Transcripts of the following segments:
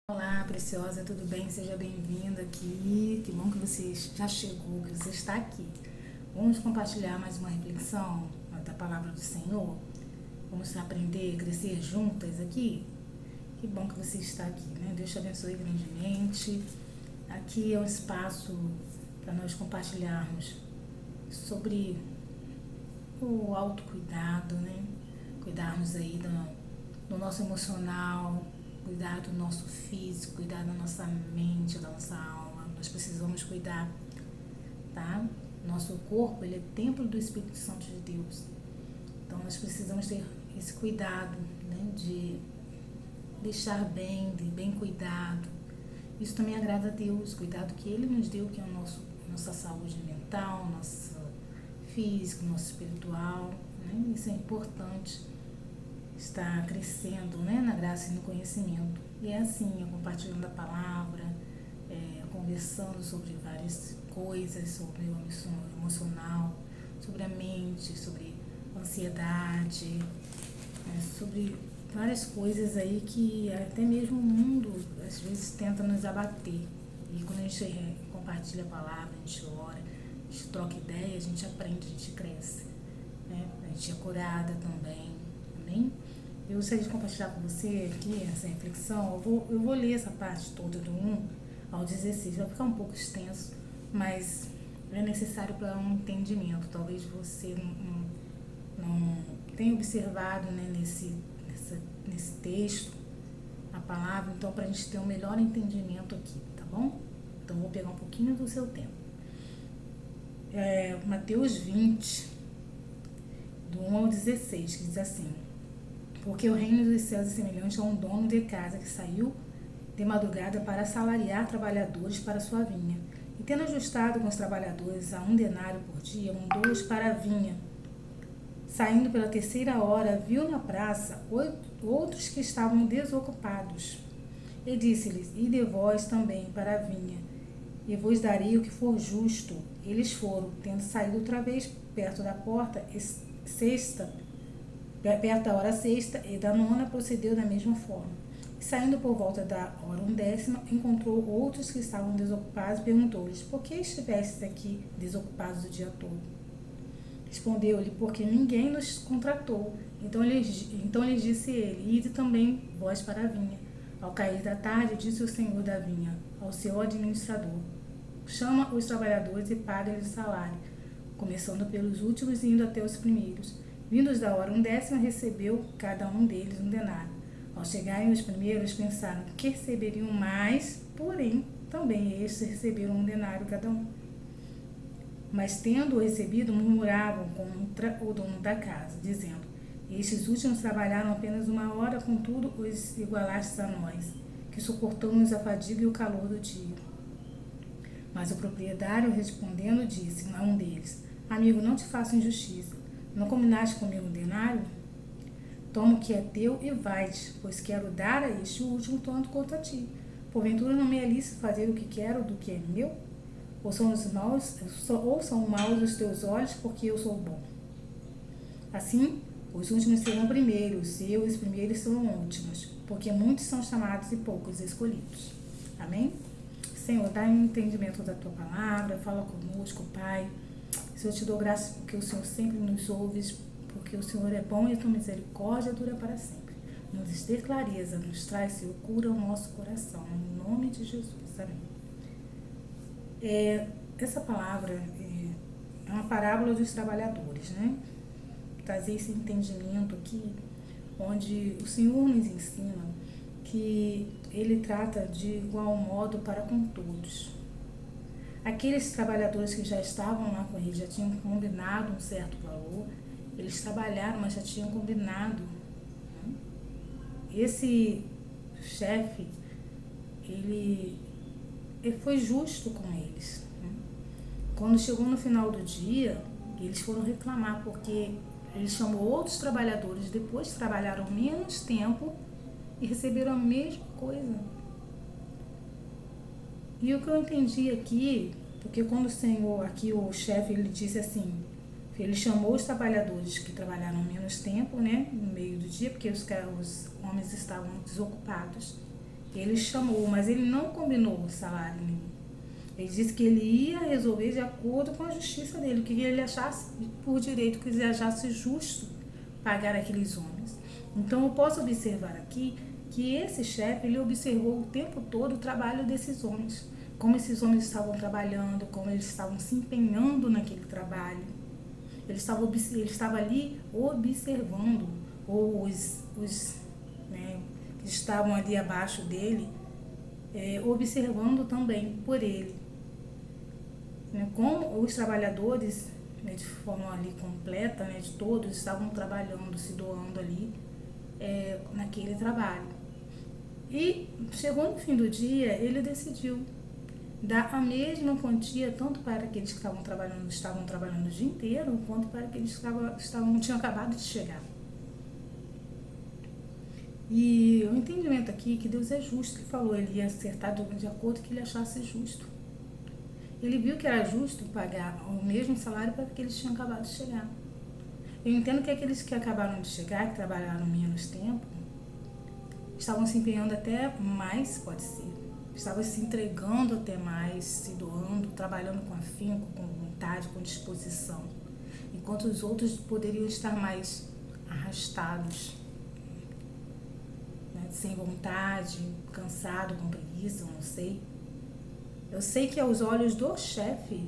Olá, preciosa, tudo bem? Seja bem-vinda aqui. Que bom que você já chegou, que você está aqui. Vamos compartilhar mais uma reflexão da palavra do Senhor. Vamos aprender, crescer juntas aqui. Que bom que você está aqui, né? Deus te abençoe grandemente. Aqui é um espaço para nós compartilharmos sobre o autocuidado, né? Cuidarmos aí do nosso emocional, cuidar do nosso físico, cuidar da nossa mente, da nossa alma. Nós precisamos cuidar, tá? Nosso corpo, ele é templo do Espírito Santo de Deus. Então, nós precisamos ter esse cuidado, né? De deixar bem cuidado. Isso também agrada a Deus, cuidado que Ele nos deu, que é nossa saúde mental, nosso físico, nosso espiritual, né? Isso é importante. Está crescendo, né, na graça e no conhecimento. E é assim, compartilhando a palavra, conversando sobre várias coisas, sobre o emocional, sobre a mente, sobre a ansiedade, sobre várias coisas aí que até mesmo o mundo às vezes tenta nos abater. E quando a gente compartilha a palavra, a gente ora, a gente troca ideia, a gente aprende, a gente cresce, né? A gente é curada também. Amém? Eu gostaria de compartilhar com você aqui essa reflexão. Eu vou ler essa parte toda do 1 ao 16. Vai ficar um pouco extenso, mas é necessário para um entendimento. Talvez você não tenha observado, né, nesse texto a palavra. Então, para a gente ter um melhor entendimento aqui, tá bom? Então, vou pegar um pouquinho do seu tempo. Mateus 20, do 1 ao 16, que diz assim: porque o reino dos céus é semelhante a um dono de casa que saiu de madrugada para assalariar trabalhadores para sua vinha. E tendo ajustado com os trabalhadores a 1 denário por dia, mandou-os para a vinha. Saindo pela 3ª hora, viu na praça outros que estavam desocupados. E disse-lhes: ide vós também para a vinha, e vos darei o que for justo. Eles foram, tendo saído outra vez perto da porta perto da hora 6ª e da 9ª, procedeu da mesma forma. E saindo por volta da hora 10ª, encontrou outros que estavam desocupados e perguntou-lhes: por que estivestes aqui desocupados o dia todo? Respondeu-lhe: porque ninguém nos contratou. Então lhes disse ele: ide também vós para a vinha. Ao cair da tarde, disse o senhor da vinha ao seu administrador: chama os trabalhadores e paga-lhes o salário, começando pelos últimos e indo até os primeiros. Vindos da hora 10ª, recebeu cada um deles 1 denário. Ao chegarem os primeiros, pensaram que receberiam mais, porém, também estes receberam 1 denário cada um. Mas, tendo-o recebido, murmuravam contra o dono da casa, dizendo: estes últimos trabalharam apenas 1 hora, contudo os igualastes a nós, que suportamos a fadiga e o calor do dia. Mas o proprietário, respondendo, disse a um deles: amigo, não te faço injustiça. Não combinaste comigo 1 denário? Toma o que é teu e vai-te, pois quero dar a este o último tanto quanto a ti. Porventura não me é lícito fazer o que quero do que é meu? Ou são maus os teus olhos, porque eu sou bom? Assim, os últimos serão primeiros, e os primeiros serão últimos, porque muitos são chamados e poucos escolhidos. Amém? Senhor, dá um entendimento da tua palavra, fala conosco, Pai. Senhor, te dou graças porque o Senhor sempre nos ouve, porque o Senhor é bom e a tua misericórdia dura para sempre. Nos dê clareza, nos traz, Senhor, cura o nosso coração, em nome de Jesus. Amém. Essa palavra é uma parábola dos trabalhadores, né? Trazer esse entendimento aqui, onde o Senhor nos ensina que Ele trata de igual modo para com todos. Aqueles trabalhadores que já estavam lá com ele, já tinham combinado um certo valor, eles trabalharam, mas já tinham combinado. Esse chefe, ele foi justo com eles. Quando chegou no final do dia, eles foram reclamar, porque ele chamou outros trabalhadores, depois trabalharam menos tempo e receberam a mesma coisa. E o que eu entendi aqui, porque quando o Senhor, aqui o chefe, ele disse assim, ele chamou os trabalhadores que trabalharam menos tempo, né, no meio do dia, porque os homens estavam desocupados. Ele chamou, mas ele não combinou salário nenhum. Ele disse que ele ia resolver de acordo com a justiça dele, o que ele achasse por direito, que ele achasse justo pagar aqueles homens. Então eu posso observar aqui que esse chefe, ele observou o tempo todo o trabalho desses homens, como esses homens estavam trabalhando, como eles estavam se empenhando naquele trabalho. Ele estava ali observando, ou os né, que estavam ali abaixo dele, observando também por ele. Como os trabalhadores, de forma ali completa, de todos, estavam trabalhando, se doando ali naquele trabalho. E chegou no fim do dia, ele decidiu dar a mesma quantia tanto para aqueles que estavam trabalhando o dia inteiro, quanto para aqueles que tinham acabado de chegar. E o entendimento aqui é que Deus é justo, ele falou, ele ia acertar de acordo que ele achasse justo. Ele viu que era justo pagar o mesmo salário para aqueles que tinham acabado de chegar. Eu entendo que aqueles que acabaram de chegar, que trabalharam menos tempo, estavam se empenhando até mais, pode ser. Estavam se entregando até mais, se doando, trabalhando com afinco, com vontade, com disposição. Enquanto os outros poderiam estar mais arrastados, sem vontade, cansado, com preguiça, não sei. Eu sei que aos olhos do chefe,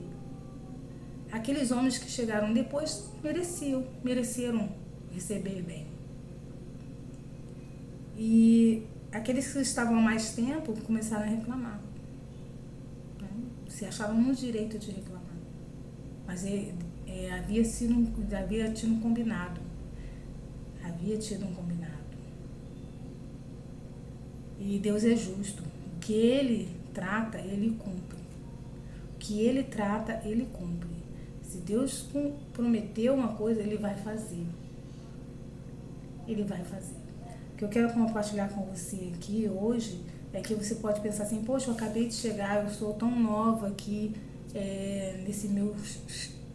aqueles homens que chegaram depois mereceram receber bem. E aqueles que estavam há mais tempo começaram a reclamar. Se achavam no direito de reclamar. Mas havia tido um combinado. Havia tido um combinado. E Deus é justo. O que Ele trata, Ele cumpre. O que Ele trata, Ele cumpre. Se Deus prometeu uma coisa, Ele vai fazer. Ele vai fazer. O que eu quero compartilhar com você aqui hoje é que você pode pensar assim, poxa, eu acabei de chegar, eu sou tão nova aqui nesse meu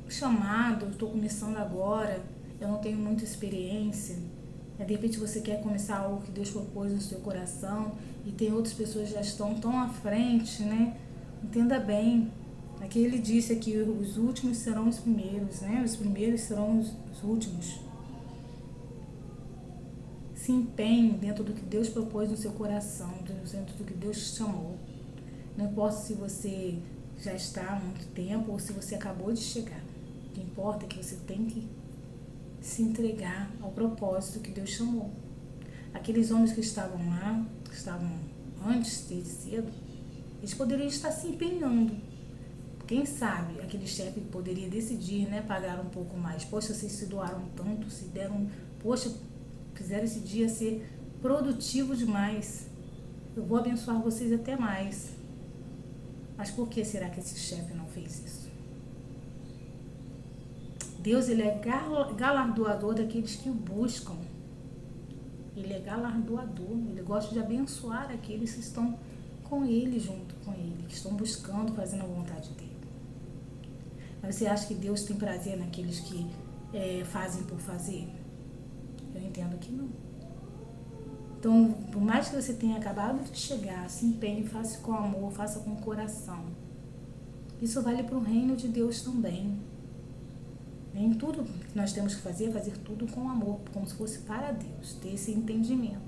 chamado, eu estou começando agora, eu não tenho muita experiência. De repente você quer começar algo que Deus propôs no seu coração e tem outras pessoas que já estão tão à frente, né? Entenda bem. Aqui ele disse aqui, os últimos serão os primeiros, né? Os primeiros serão os últimos. Se empenhe dentro do que Deus propôs no seu coração, dentro do que Deus te chamou. Não importa se você já está há muito tempo ou se você acabou de chegar. O que importa é que você tem que se entregar ao propósito que Deus chamou. Aqueles homens que estavam lá, que estavam antes de cedo, eles poderiam estar se empenhando. Quem sabe aquele chefe poderia decidir, pagar um pouco mais. Poxa, vocês se doaram tanto, se deram, poxa, fizeram esse dia ser produtivo demais. Eu vou abençoar vocês até mais. Mas por que será que esse chefe não fez isso? Deus, ele é galardoador daqueles que o buscam. Ele é galardoador. Ele gosta de abençoar aqueles que estão com ele, junto com ele, que estão buscando, fazendo a vontade dele. Mas você acha que Deus tem prazer naqueles que fazem por fazer? Eu entendo que não. Então, por mais que você tenha acabado de chegar, se empenhe, faça com amor, faça com coração. Isso vale para o reino de Deus também. Nem tudo que nós temos que fazer é fazer tudo com amor, como se fosse para Deus, ter esse entendimento.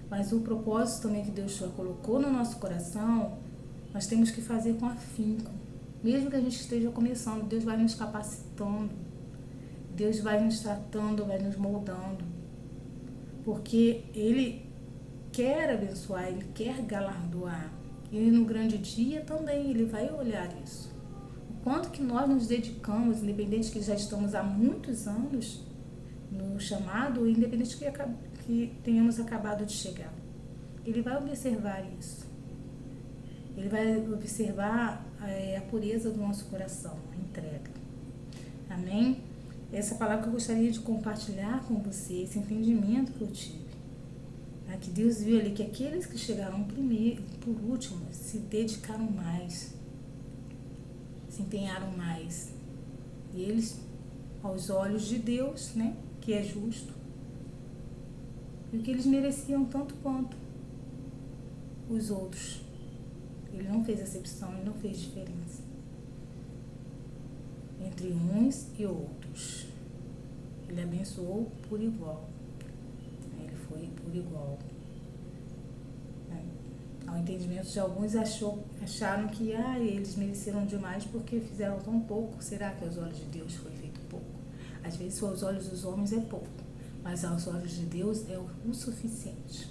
Mas o propósito também que Deus já colocou no nosso coração, nós temos que fazer com afinco. Mesmo que a gente esteja começando, Deus vai nos capacitando, Deus vai nos tratando, vai nos moldando. Porque Ele quer abençoar, Ele quer galardoar. E no grande dia também Ele vai olhar isso. Quanto que nós nos dedicamos, independente que já estamos há muitos anos no chamado, independente que tenhamos acabado de chegar. Ele vai observar isso. Ele vai observar a pureza do nosso coração, a entrega. Amém? Essa palavra que eu gostaria de compartilhar com você, esse entendimento que eu tive. Que Deus viu ali que aqueles que chegaram primeiro, por último, se dedicaram mais, se empenharam mais. E eles, aos olhos de Deus, que é justo, e que eles mereciam tanto quanto os outros. Ele não fez acepção, ele não fez diferença entre uns e outros. Ele abençoou por igual. Ele foi por igual. Ao entendimento de alguns, acharam que eles mereceram demais porque fizeram tão pouco. Será que aos olhos de Deus foi feito pouco? Às vezes, aos olhos dos homens é pouco, mas aos olhos de Deus é o suficiente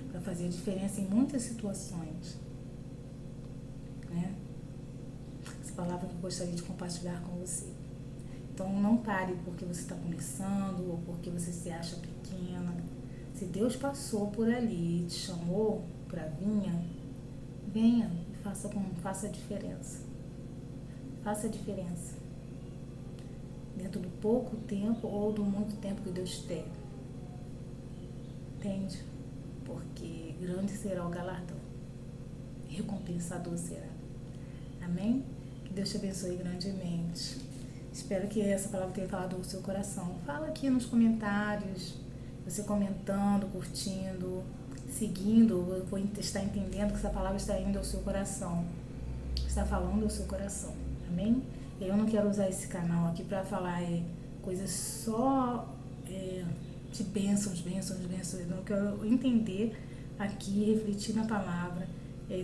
para fazer a diferença em muitas situações. Né? Essa palavra que eu gostaria de compartilhar com você. Então, não pare porque você está começando ou porque você se acha pequena. Se Deus passou por ali e te chamou para venha e faça a diferença. Faça a diferença. Dentro do pouco tempo ou do muito tempo que Deus tem. Entende? Porque grande será o galardão. Recompensador será. Amém? Que Deus te abençoe grandemente. Espero que essa palavra tenha falado no seu coração. Fala aqui nos comentários. Você comentando, curtindo, seguindo, eu vou estar entendendo que essa palavra está indo ao seu coração, está falando ao seu coração, amém? Eu não quero usar esse canal aqui para falar coisas só de bênçãos, não. Eu quero entender aqui, refletir na palavra,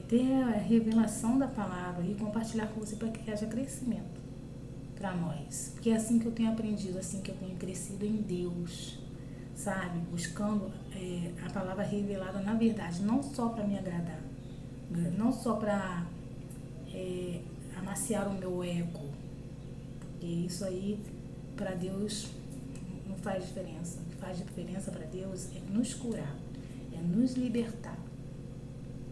ter a revelação da palavra e compartilhar com você para que haja crescimento para nós, porque é assim que eu tenho aprendido, assim que eu tenho crescido em Deus, sabe? Buscando a palavra revelada na verdade, não só para me agradar, não só para amaciar o meu ego, porque isso aí para Deus não faz diferença. O que faz diferença para Deus é nos curar, é nos libertar,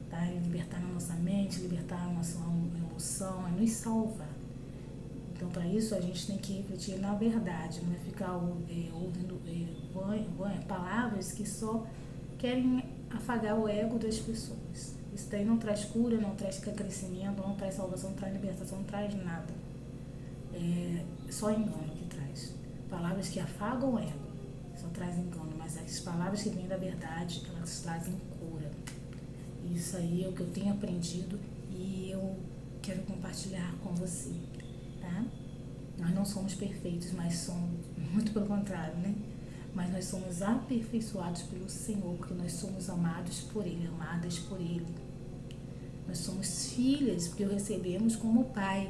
tá? É libertar na nossa mente, libertar a nossa emoção, é nos salvar. Então, para isso, a gente tem que refletir na verdade, não é ficar ouvindo palavras que só querem afagar o ego das pessoas. Isso daí não traz cura, não traz crescimento, não traz salvação, não traz libertação, não traz nada. É só engano que traz. Palavras que afagam o ego só trazem engano, mas as palavras que vêm da verdade, elas trazem cura. Isso aí é o que eu tenho aprendido e eu quero compartilhar com você. Tá? Nós não somos perfeitos, mas somos, muito pelo contrário, né? Mas nós somos aperfeiçoados pelo Senhor, porque nós somos amados por Ele, amadas por Ele. Nós somos filhas, porque o recebemos como Pai,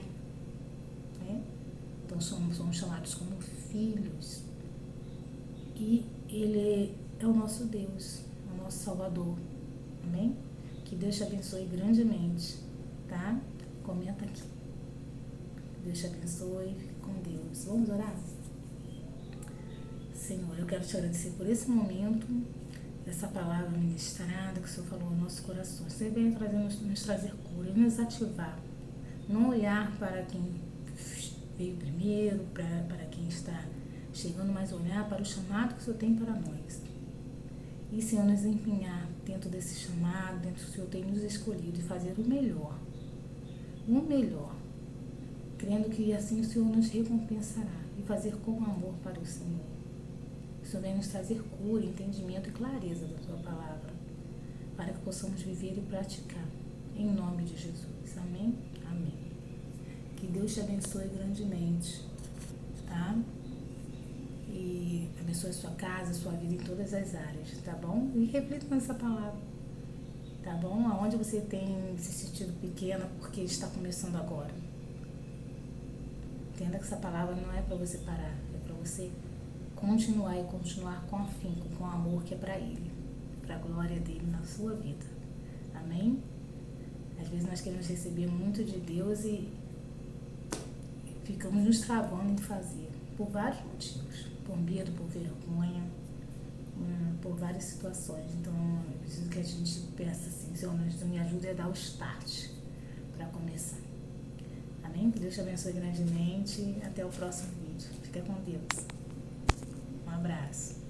né? Então somos chamados como filhos. E Ele é o nosso Deus, o nosso Salvador. Amém? Que Deus te abençoe grandemente, tá? Comenta aqui. Deus te abençoe, fique com Deus. Vamos orar? Senhor, eu quero te agradecer por esse momento, essa palavra ministrada que o Senhor falou no nosso coração. Você vem nos trazer cura, nos ativar. Não olhar para quem veio primeiro, para quem está chegando, mas olhar para o chamado que o Senhor tem para nós. E, Senhor, nos empenhar dentro desse chamado, dentro do que o Senhor tem nos escolhido e fazer o melhor. O melhor. Crendo que assim o Senhor nos recompensará e fazer com amor para o Senhor. O Senhor vem nos trazer cura, entendimento e clareza da Tua palavra, para que possamos viver e praticar, em nome de Jesus. Amém? Amém. Que Deus te abençoe grandemente, tá? E abençoe a sua casa, a sua vida em todas as áreas, tá bom? E reflita nessa palavra, tá bom? Aonde você tem se sentido pequena porque está começando agora. Entenda que essa palavra não é para você parar, é para você continuar e continuar com afinco, com amor que é para Ele, para a glória dEle na sua vida. Amém? Às vezes nós queremos receber muito de Deus e ficamos nos travando em fazer, por vários motivos, por medo, por vergonha, por várias situações. Então, eu preciso que a gente peça assim, Senhor, me ajude a dar o start para começar. Amém? Que Deus te abençoe grandemente. Até o próximo vídeo. Fica com Deus. Um abraço.